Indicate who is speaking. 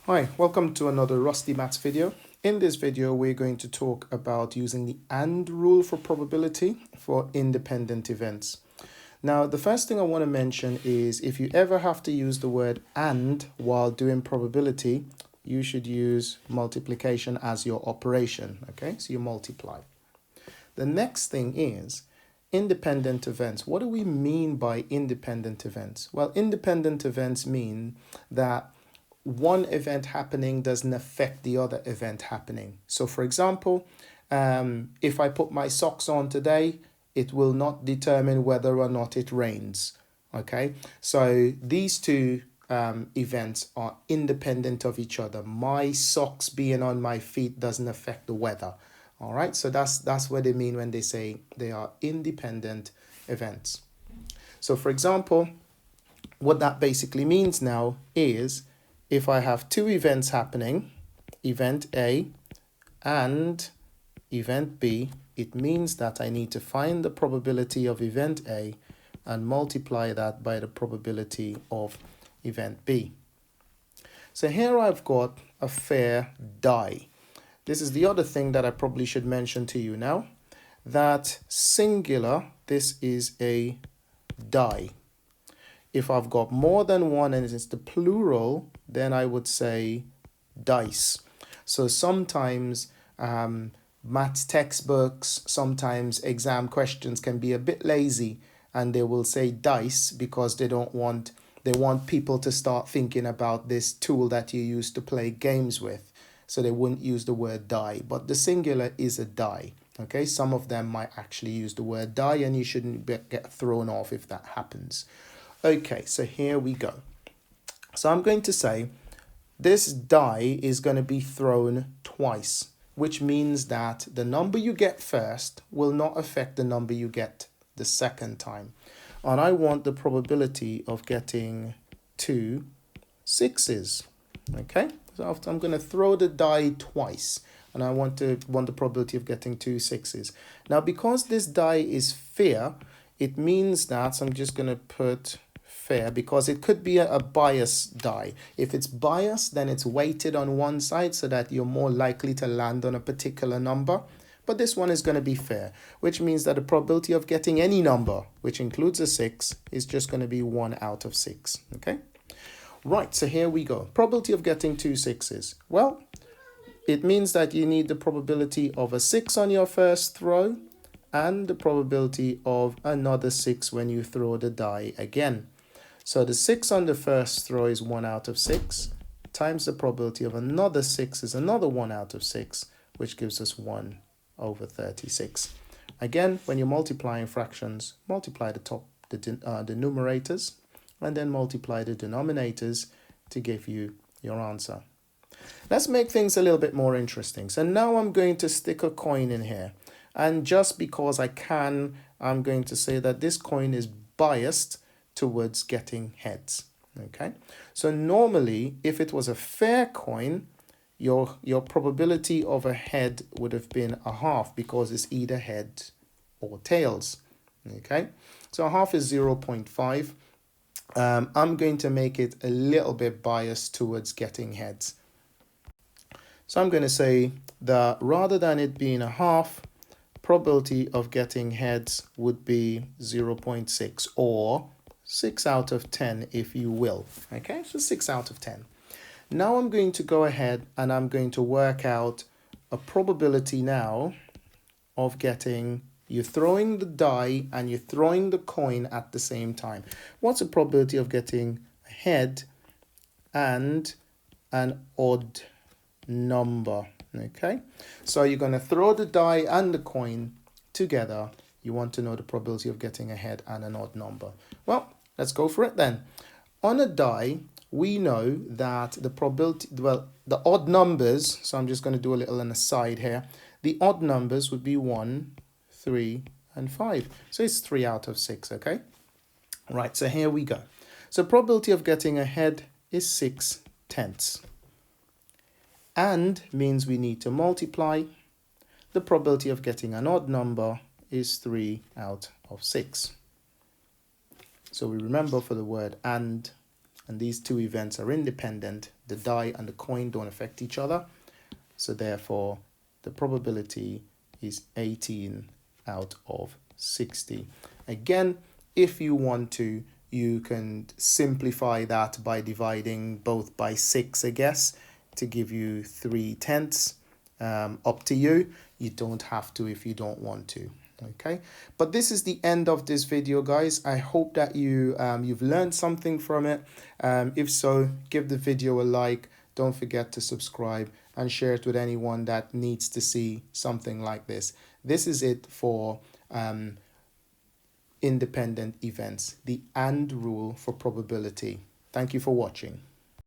Speaker 1: Hi, welcome to another Rusty Maths video. In this video, we're going to talk about using the AND rule for probability for independent events. Now, the first thing I want to mention is if you ever have to use the word AND while doing probability, you should use multiplication as your operation, okay? So you multiply. The next thing is independent events. What do we mean by independent events? Well, independent events mean that one event happening doesn't affect the other event happening. So for example, if I put my socks on today, it will not determine whether or not it rains. Okay, so these two events are independent of each other. My socks being on my feet doesn't affect the weather. All right, so that's what they mean when they say they are independent events. So for example, what that basically means now is if I have two events happening, event A and event B, it means that I need to find the probability of event A and multiply that by the probability of event B. So here I've got a fair die. This is the other thing that I probably should mention to you now, that singular, this is a die. If I've got more than one and it's the plural, then I would say dice. So sometimes maths textbooks, sometimes exam questions can be a bit lazy and they will say dice because they want people to start thinking about this tool that you use to play games with. So they wouldn't use the word die, but the singular is a die. Okay, some of them might actually use the word die and you shouldn't get thrown off if that happens. Okay, so here we go. So I'm going to say this die is going to be thrown twice, which means that the number you get first will not affect the number you get the second time. And I want the probability of getting 2 6s. Okay, so I'm going to throw the die twice and I want the probability of getting 2 6s. Now, because this die is fair, it means that, so I'm just going to put fair because it could be a bias die. If it's biased, then it's weighted on one side so that you're more likely to land on a particular number. But this one is going to be fair, which means that the probability of getting any number, which includes a 6, is just going to be 1 out of 6. Okay? Right, so here we go. Probability of getting 2 6s. Well, it means that you need the probability of a 6 on your first throw and the probability of another 6 when you throw the die again. So the 6 on the first throw is 1 out of 6, times the probability of another 6 is another 1 out of 6, which gives us 1 over 36. Again, when you're multiplying fractions, multiply the numerators, and then multiply the denominators to give you your answer. Let's make things a little bit more interesting. So now I'm going to stick a coin in here. And just because I can, I'm going to say that this coin is biased towards getting heads. Okay, so normally if it was a fair coin, your probability of a head would have been a half because it's either head or tails. Okay, so a half is 0.5. I'm going to make it a little bit biased towards getting heads. So I'm going to say that rather than it being a half, probability of getting heads would be 0.6 or 6 out of 10 if you will. Okay, so 6 out of 10. Now I'm going to go ahead and I'm going to work out a probability now of getting, you're throwing the die and you're throwing the coin at the same time. What's the probability of getting a head and an odd number? Okay, so you're going to throw the die and the coin together. You want to know the probability of getting a head and an odd number. Well, let's go for it then. On a die, we know that the probability, well, the odd numbers, so I'm just going to do a little on the side here. The odd numbers would be 1, 3, and 5. So it's 3 out of 6, okay? Right, so here we go. So probability of getting a head is 6/10. And means we need to multiply. The probability of getting an odd number is 3 out of 6. So we remember for the word and and these two events are independent. The die and the coin don't affect each other. So therefore, the probability is 18 out of 60. Again, if you want to, you can simplify that by dividing both by 6, I guess, to give you 3/10. Up to you. You don't have to if you don't want to. Okay, but this is the end of this video, guys. I hope that you've learned something from it. If so, give the video a like. Don't forget to subscribe and share it with anyone that needs to see something like this. This is it for independent events, the AND rule for probability. Thank you for watching.